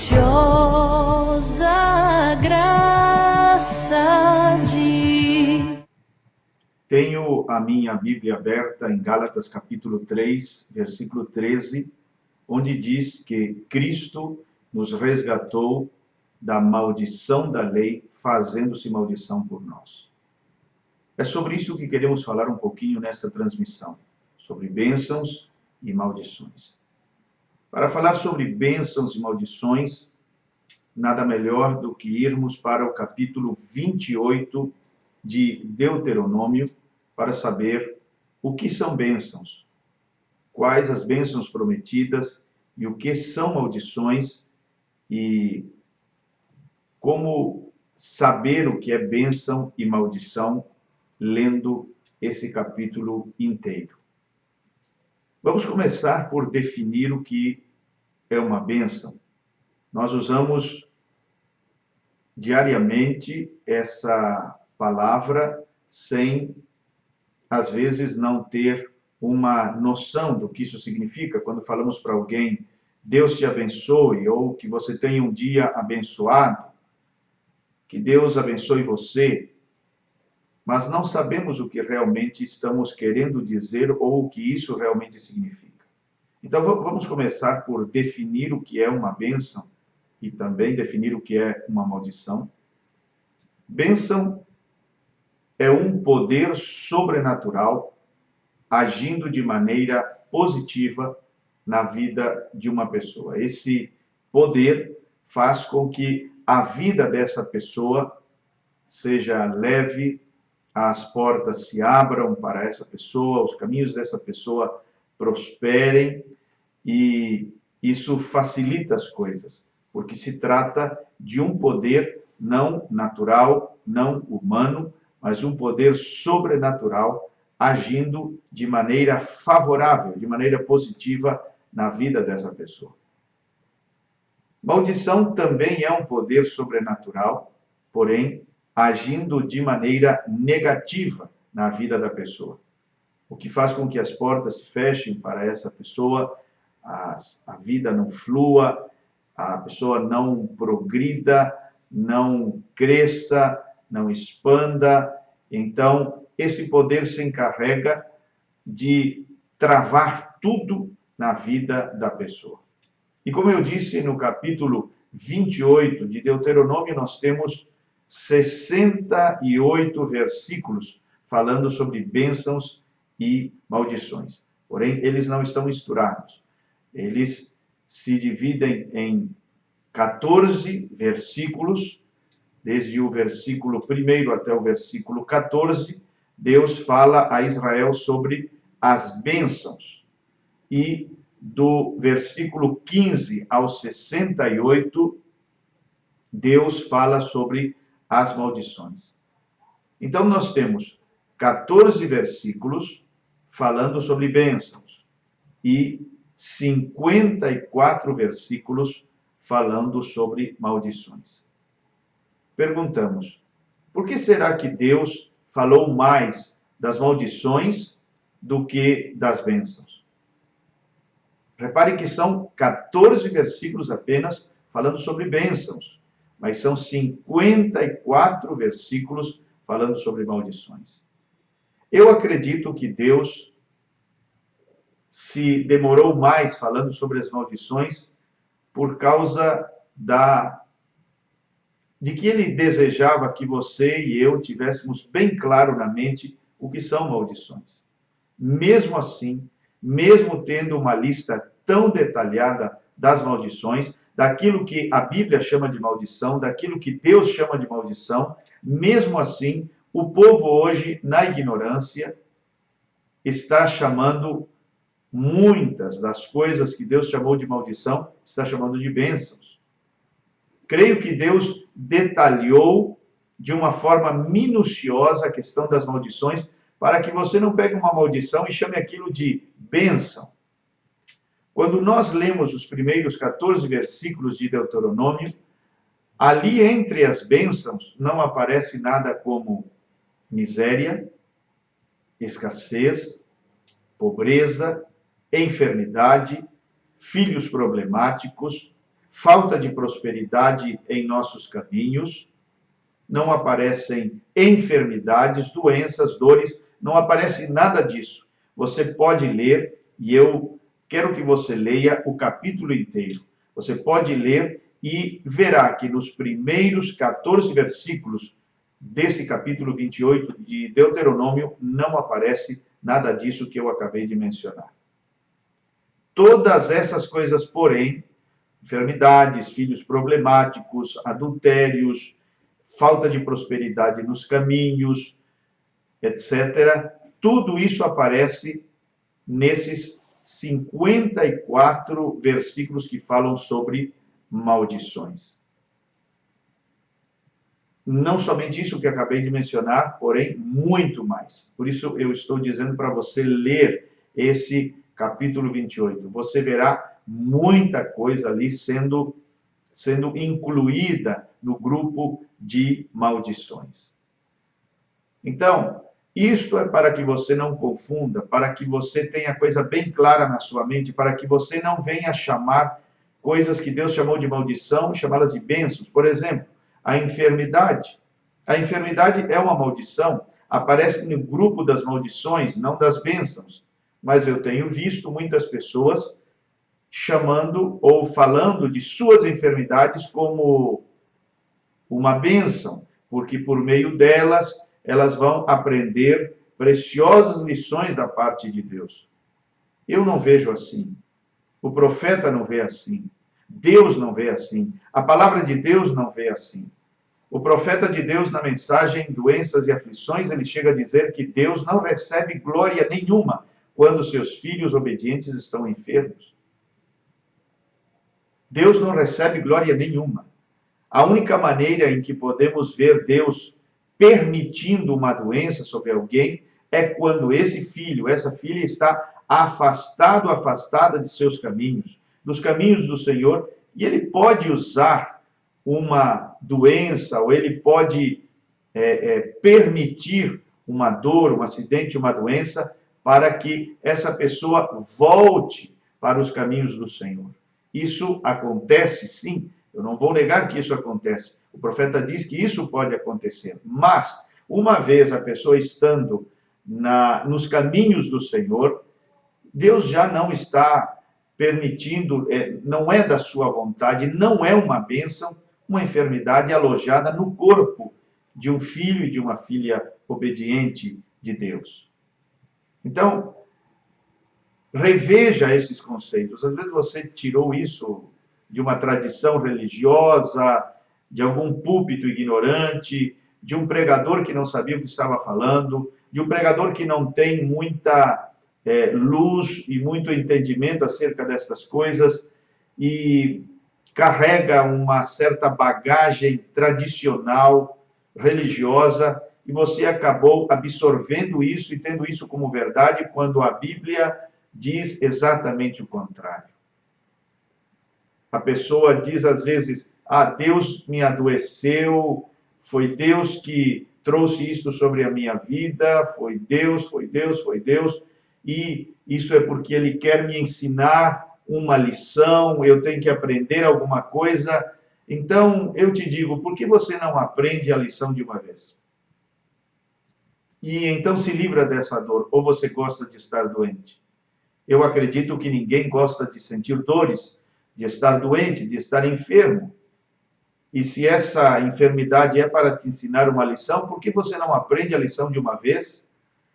preciosa graça de... Tenho a minha Bíblia aberta em Gálatas capítulo 3, versículo 13, onde diz que Cristo nos resgatou da maldição da lei, fazendo-se maldição por nós. É sobre isso que queremos falar um pouquinho nesta transmissão, sobre bênçãos e maldições. Para falar sobre bênçãos e maldições, nada melhor do que irmos para o capítulo 28 de Deuteronômio para saber o que são bênçãos, quais as bênçãos prometidas e o que são maldições e como saber o que é bênção e maldição lendo esse capítulo inteiro. Vamos começar por definir o que é uma bênção. Nós usamos diariamente essa palavra sem, às vezes, não ter uma noção do que isso significa. Quando falamos para alguém, Deus te abençoe, ou que você tenha um dia abençoado, que Deus abençoe você, mas não sabemos o que realmente estamos querendo dizer ou o que isso realmente significa. Então, vamos começar por definir o que é uma bênção e também definir o que é uma maldição. Bênção é um poder sobrenatural agindo de maneira positiva na vida de uma pessoa. Esse poder faz com que a vida dessa pessoa seja leve, as portas se abram para essa pessoa, os caminhos dessa pessoa prosperem e isso facilita as coisas, porque se trata de um poder não natural, não humano, mas um poder sobrenatural agindo de maneira favorável, de maneira positiva na vida dessa pessoa. Maldição também é um poder sobrenatural, porém agindo de maneira negativa na vida da pessoa, o que faz com que as portas se fechem para essa pessoa, a vida não flua, a pessoa não progrida, não cresça, não expanda. Então, esse poder se encarrega de travar tudo na vida da pessoa. E como eu disse, no capítulo 28 de Deuteronômio, nós temos 68 versículos falando sobre bênçãos e maldições. Porém, eles não estão misturados. Eles se dividem em 14 versículos, desde o versículo 1 até o versículo 14, Deus fala a Israel sobre as bênçãos. E do versículo 15 ao 68, Deus fala sobre as maldições. Então, nós temos 14 versículos falando sobre bênçãos e 54 versículos falando sobre maldições. Perguntamos, por que será que Deus falou mais das maldições do que das bênçãos? Repare que são 14 versículos apenas falando sobre bênçãos, mas são 54 versículos falando sobre maldições. Eu acredito que Deus se demorou mais falando sobre as maldições por causa de que ele desejava que você e eu tivéssemos bem claro na mente o que são maldições. Mesmo assim, mesmo tendo uma lista tão detalhada das maldições, daquilo que a Bíblia chama de maldição, daquilo que Deus chama de maldição, mesmo assim, o povo hoje, na ignorância, está chamando muitas das coisas que Deus chamou de maldição, está chamando de bênçãos. Creio que Deus detalhou de uma forma minuciosa a questão das maldições, para que você não pegue uma maldição e chame aquilo de bênção. Quando nós lemos os primeiros 14 versículos de Deuteronômio, ali entre as bênçãos não aparece nada como miséria, escassez, pobreza, enfermidade, filhos problemáticos, falta de prosperidade em nossos caminhos, não aparecem enfermidades, doenças, dores, não aparece nada disso. Você pode ler, e eu quero que você leia o capítulo inteiro. Você pode ler e verá que nos primeiros 14 versículos desse capítulo 28 de Deuteronômio não aparece nada disso que eu acabei de mencionar. Todas essas coisas, porém, enfermidades, filhos problemáticos, adultérios, falta de prosperidade nos caminhos, etc., tudo isso aparece nesses 54 versículos que falam sobre maldições. Não somente isso que acabei de mencionar, porém, muito mais. Por isso, eu estou dizendo para você ler esse capítulo 28. Você verá muita coisa ali sendo incluída no grupo de maldições. Então, isto é para que você não confunda, para que você tenha a coisa bem clara na sua mente, para que você não venha chamar coisas que Deus chamou de maldição, chamá-las de bênçãos. Por exemplo, a enfermidade. A enfermidade é uma maldição, aparece no grupo das maldições, não das bênçãos. Mas eu tenho visto muitas pessoas chamando ou falando de suas enfermidades como uma bênção, porque por meio delas elas vão aprender preciosas lições da parte de Deus. Eu não vejo assim. O profeta não vê assim. Deus não vê assim. A palavra de Deus não vê assim. O profeta de Deus, na mensagem Doenças e Aflições, ele chega a dizer que Deus não recebe glória nenhuma quando seus filhos obedientes estão enfermos. Deus não recebe glória nenhuma. A única maneira em que podemos ver Deus permitindo uma doença sobre alguém é quando esse filho, essa filha está afastado, afastada de seus caminhos, dos caminhos do Senhor, e ele pode usar uma doença, ou ele pode permitir uma dor, um acidente, uma doença, para que essa pessoa volte para os caminhos do Senhor. Isso acontece, sim. Eu não vou negar que isso acontece. O profeta diz que isso pode acontecer. Mas, uma vez a pessoa estando nos caminhos do Senhor, Deus já não está permitindo, não é da sua vontade, não é uma bênção, uma enfermidade alojada no corpo de um filho e de uma filha obediente de Deus. Então, reveja esses conceitos. Às vezes você tirou isso de uma tradição religiosa, de algum púlpito ignorante, de um pregador que não sabia o que estava falando, de um pregador que não tem muita luz e muito entendimento acerca dessas coisas e carrega uma certa bagagem tradicional, religiosa, e você acabou absorvendo isso e tendo isso como verdade, quando a Bíblia diz exatamente o contrário. A pessoa diz às vezes, Deus me adoeceu, foi Deus que trouxe isto sobre a minha vida, foi Deus, e isso é porque Ele quer me ensinar uma lição, eu tenho que aprender alguma coisa. Então, eu te digo, por que você não aprende a lição de uma vez? E então se livra dessa dor, ou você gosta de estar doente? Eu acredito que ninguém gosta de sentir dores, de estar doente, de estar enfermo. E se essa enfermidade é para te ensinar uma lição, por que você não aprende a lição de uma vez?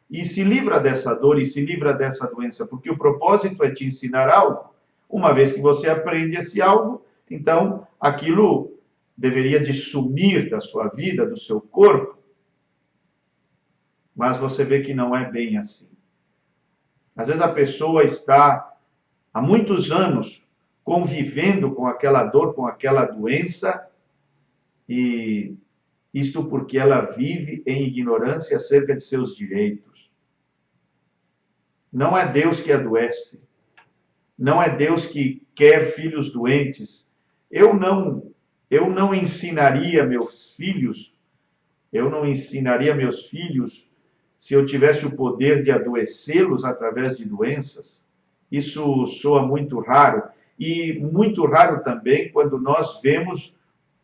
E se livra dessa dor e se livra dessa doença? Porque o propósito é te ensinar algo. Uma vez que você aprende esse algo, então aquilo deveria de sumir da sua vida, do seu corpo. Mas você vê que não é bem assim. Às vezes a pessoa está há muitos anos convivendo com aquela dor, com aquela doença, e isto porque ela vive em ignorância acerca de seus direitos. Não é Deus que adoece. Não é Deus que quer filhos doentes. Eu não ensinaria meus filhos, se eu tivesse o poder de adoecê-los através de doenças. Isso soa muito raro. e muito raro também quando nós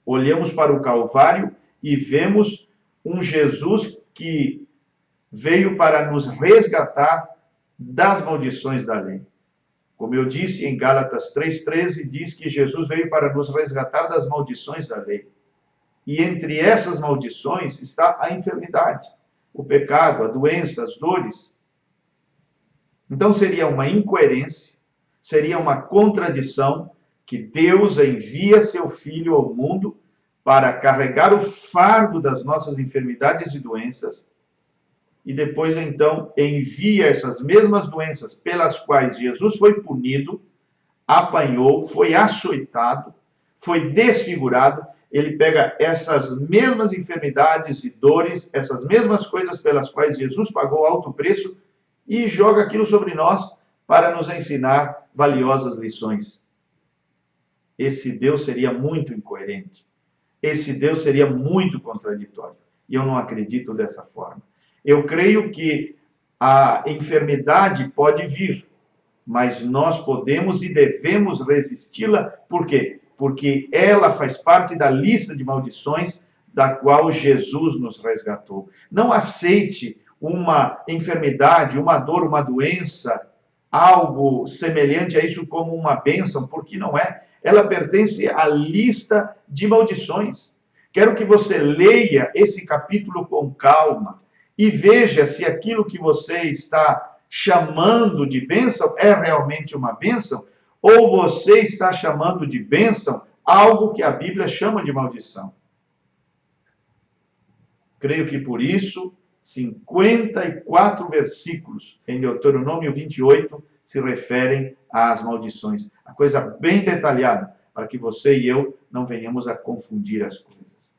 olhamos para o Calvário e vemos um Jesus que veio para nos resgatar das maldições da lei. Como eu disse em Gálatas 3,13, diz que Jesus veio para nos resgatar das maldições da lei. E entre essas maldições está a enfermidade, o pecado, a doença, as dores. Então seria uma incoerência, seria uma contradição que Deus envia seu Filho ao mundo para carregar o fardo das nossas enfermidades e doenças, e depois então envia essas mesmas doenças pelas quais Jesus foi punido, apanhou, foi açoitado, foi desfigurado. Ele pega essas mesmas enfermidades e dores, essas mesmas coisas pelas quais Jesus pagou alto preço e joga aquilo sobre nós para nos ensinar valiosas lições. Esse Deus seria muito incoerente. Esse Deus seria muito contraditório. E eu não acredito dessa forma. Eu creio que a enfermidade pode vir, mas nós podemos e devemos resisti-la. Por quê? Porque ela faz parte da lista de maldições da qual Jesus nos resgatou. Não aceite uma enfermidade, uma dor, uma doença, algo semelhante a isso como uma bênção, porque não é. Ela pertence à lista de maldições. Quero que você leia esse capítulo com calma e veja se aquilo que você está chamando de bênção é realmente uma bênção, ou você está chamando de bênção algo que a Bíblia chama de maldição. Creio que por isso 54 versículos em Deuteronômio 28 se referem às maldições. A coisa bem detalhada, para que você e eu não venhamos a confundir as coisas.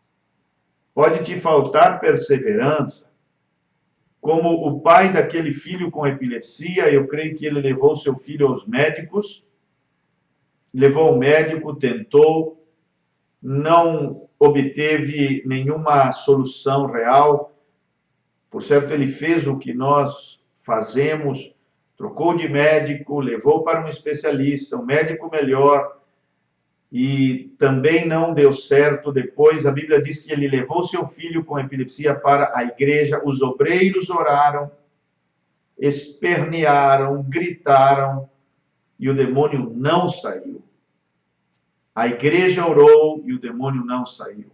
Pode te faltar perseverança, como o pai daquele filho com epilepsia. Eu creio que ele levou seu filho aos médicos, levou ao médico, tentou, não obteve nenhuma solução real. Por certo, ele fez o que nós fazemos, trocou de médico, levou para um especialista, um médico melhor, e também não deu certo. Depois, a Bíblia diz que ele levou seu filho com epilepsia para a igreja, os obreiros oraram, espernearam, gritaram, e o demônio não saiu. A igreja orou e o demônio não saiu.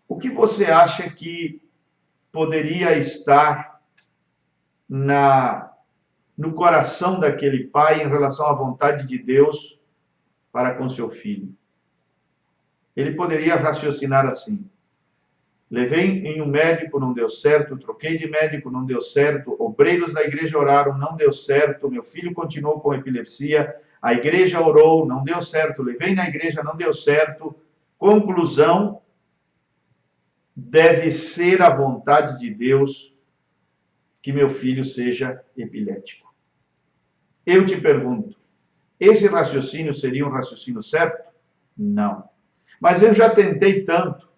O que você acha que poderia estar no coração daquele pai em relação à vontade de Deus para com seu filho? Ele poderia raciocinar assim: levei em um médico, não deu certo, troquei de médico, não deu certo, obreiros da igreja oraram, não deu certo, meu filho continuou com epilepsia, a igreja orou, não deu certo, levei na igreja, não deu certo. Conclusão: deve ser a vontade de Deus que meu filho seja epilético. Eu te pergunto, esse raciocínio seria um raciocínio certo? Não. Mas eu já tentei tanto,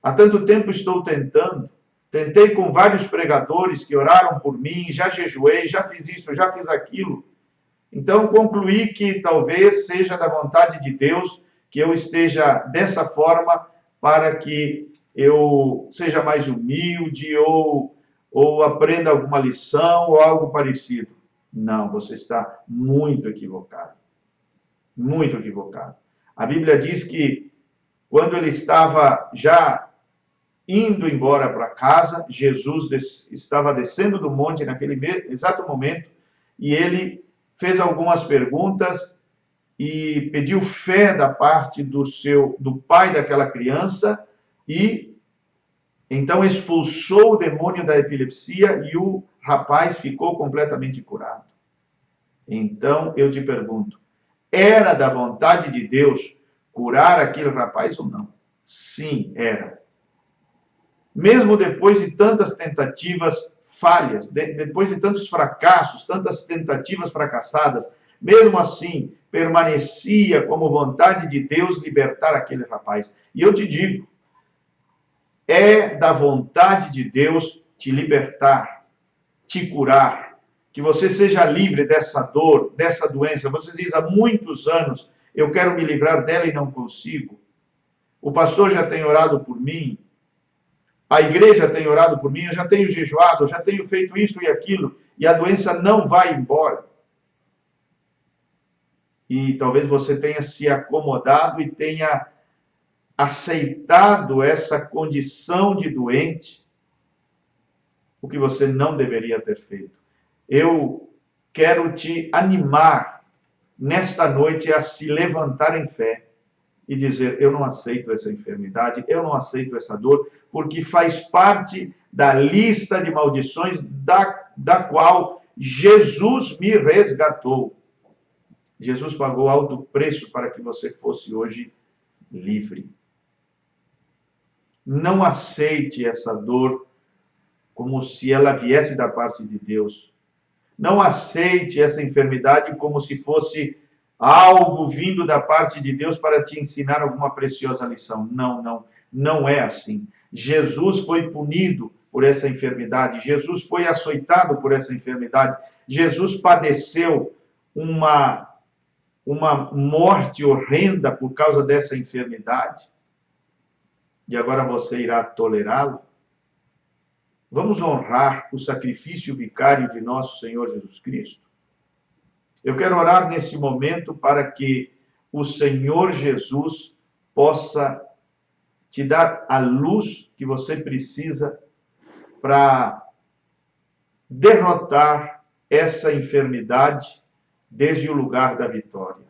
há tanto tempo estou tentando, tentei com vários pregadores que oraram por mim, já jejuei, já fiz isso, já fiz aquilo. Então concluí que talvez seja da vontade de Deus que eu esteja dessa forma para que eu seja mais humilde ou aprenda alguma lição ou algo parecido. Não, você está muito equivocado. Muito equivocado. A Bíblia diz que quando ele estava já indo embora para casa, Jesus estava descendo do monte naquele exato momento, e ele fez algumas perguntas e pediu fé da parte do pai daquela criança, e então expulsou o demônio da epilepsia e o rapaz ficou completamente curado. Então eu te pergunto, era da vontade de Deus curar aquele rapaz ou não? Sim, era. Mesmo depois de tantas tentativas falhas, depois de tantos fracassos, tantas tentativas fracassadas, mesmo assim, permanecia como vontade de Deus libertar aquele rapaz. E eu te digo, é da vontade de Deus te libertar, te curar, que você seja livre dessa dor, dessa doença. Você diz, há muitos anos eu quero me livrar dela e não consigo. O pastor já tem orado por mim, a igreja tem orado por mim, eu já tenho jejuado, eu já tenho feito isso e aquilo, e a doença não vai embora. E talvez você tenha se acomodado e tenha aceitado essa condição de doente, o que você não deveria ter feito. Eu quero te animar nesta noite a se levantar em fé e dizer, eu não aceito essa enfermidade, eu não aceito essa dor, porque faz parte da lista de maldições da qual Jesus me resgatou. Jesus pagou alto preço para que você fosse hoje livre. Não aceite essa dor como se ela viesse da parte de Deus. Não aceite essa enfermidade como se fosse algo vindo da parte de Deus para te ensinar alguma preciosa lição. Não é assim. Jesus foi punido por essa enfermidade. Jesus foi açoitado por essa enfermidade. Jesus padeceu uma morte horrenda por causa dessa enfermidade. E agora você irá tolerá-la? Vamos honrar o sacrifício vicário de nosso Senhor Jesus Cristo? Eu quero orar nesse momento para que o Senhor Jesus possa te dar a luz que você precisa para derrotar essa enfermidade desde o lugar da vitória.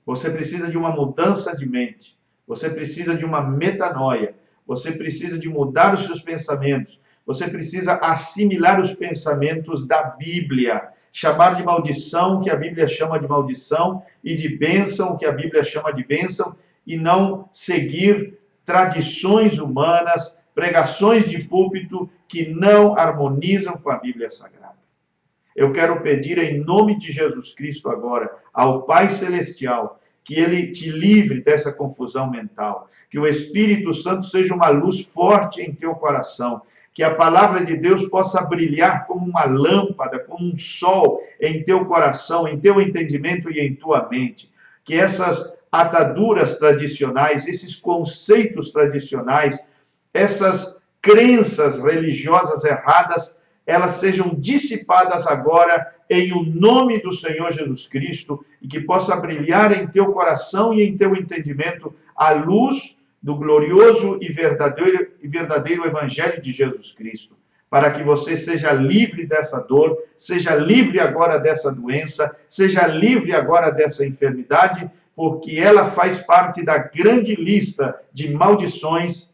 Você precisa de uma mudança de mente, você precisa de uma metanoia, você precisa de mudar os seus pensamentos, você precisa assimilar os pensamentos da Bíblia, chamar de maldição o que a Bíblia chama de maldição e de bênção o que a Bíblia chama de bênção, e não seguir tradições humanas, pregações de púlpito que não harmonizam com a Bíblia Sagrada. Eu quero pedir em nome de Jesus Cristo agora ao Pai Celestial que Ele te livre dessa confusão mental, que o Espírito Santo seja uma luz forte em teu coração, que a palavra de Deus possa brilhar como uma lâmpada, como um sol em teu coração, em teu entendimento e em tua mente, que essas ataduras tradicionais, esses conceitos tradicionais, essas crenças religiosas erradas, elas sejam dissipadas agora em o nome do Senhor Jesus Cristo e que possa brilhar em teu coração e em teu entendimento a luz do glorioso e verdadeiro Evangelho de Jesus Cristo, para que você seja livre dessa dor, seja livre agora dessa doença, seja livre agora dessa enfermidade, porque ela faz parte da grande lista de maldições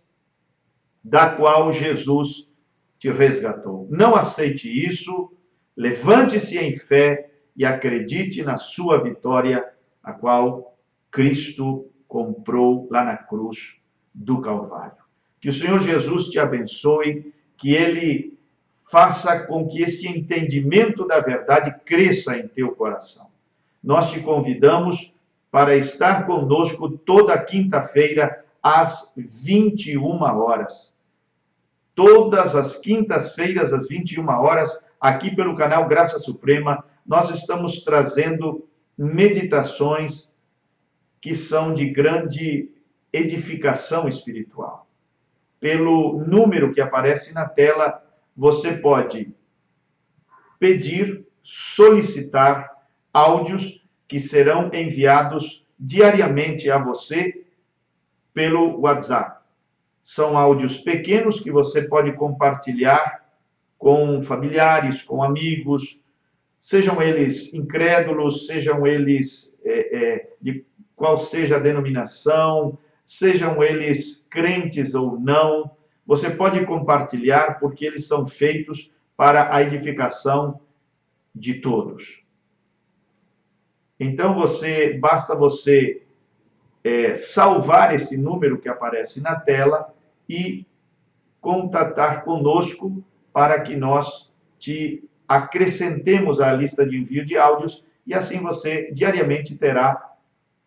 da qual Jesus te resgatou. Não aceite isso, levante-se em fé e acredite na sua vitória, a qual Cristo comprou lá na cruz do Calvário. Que o Senhor Jesus te abençoe, que Ele faça com que esse entendimento da verdade cresça em teu coração. Nós te convidamos para estar conosco toda quinta-feira às 21 horas. Todas as quintas-feiras, às 21 horas, aqui pelo canal Graça Suprema, nós estamos trazendo meditações que são de grande edificação espiritual. Pelo número que aparece na tela, você pode pedir, solicitar áudios que serão enviados diariamente a você pelo WhatsApp. São áudios pequenos que você pode compartilhar com familiares, com amigos, sejam eles incrédulos, sejam eles de qual seja a denominação, sejam eles crentes ou não. Você pode compartilhar porque eles são feitos para a edificação de todos. Então, basta você salvar esse número que aparece na tela e contatar conosco para que nós te acrescentemos à lista de envio de áudios e assim você diariamente terá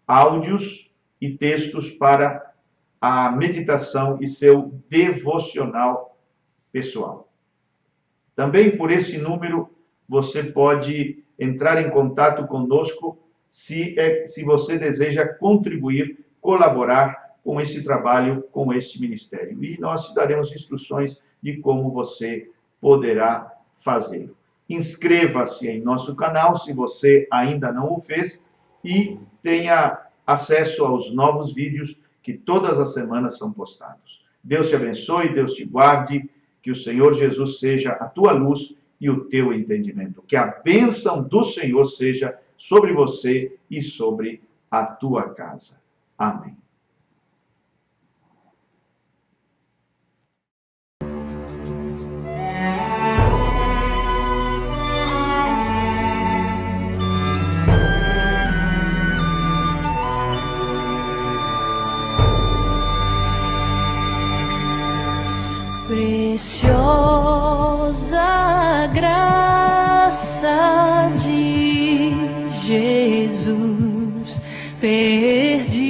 áudios e textos para a meditação e seu devocional pessoal. Também por esse número você pode entrar em contato conosco se você deseja contribuir, colaborar com esse trabalho, com este ministério. E nós te daremos instruções de como você poderá fazê-lo. Inscreva-se em nosso canal, se você ainda não o fez, e tenha acesso aos novos vídeos que todas as semanas são postados. Deus te abençoe, Deus te guarde, que o Senhor Jesus seja a tua luz e o teu entendimento. Que a bênção do Senhor seja sobre você e sobre a tua casa. Amém. Preciosa graça de Jesus, perdido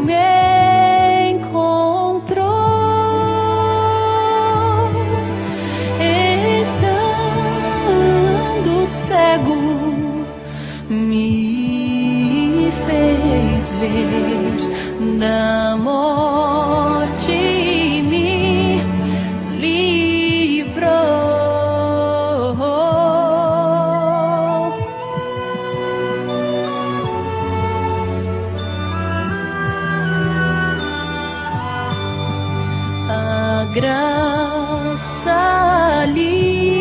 me encontrou, estando cego, me fez ver da morte. Graça lhe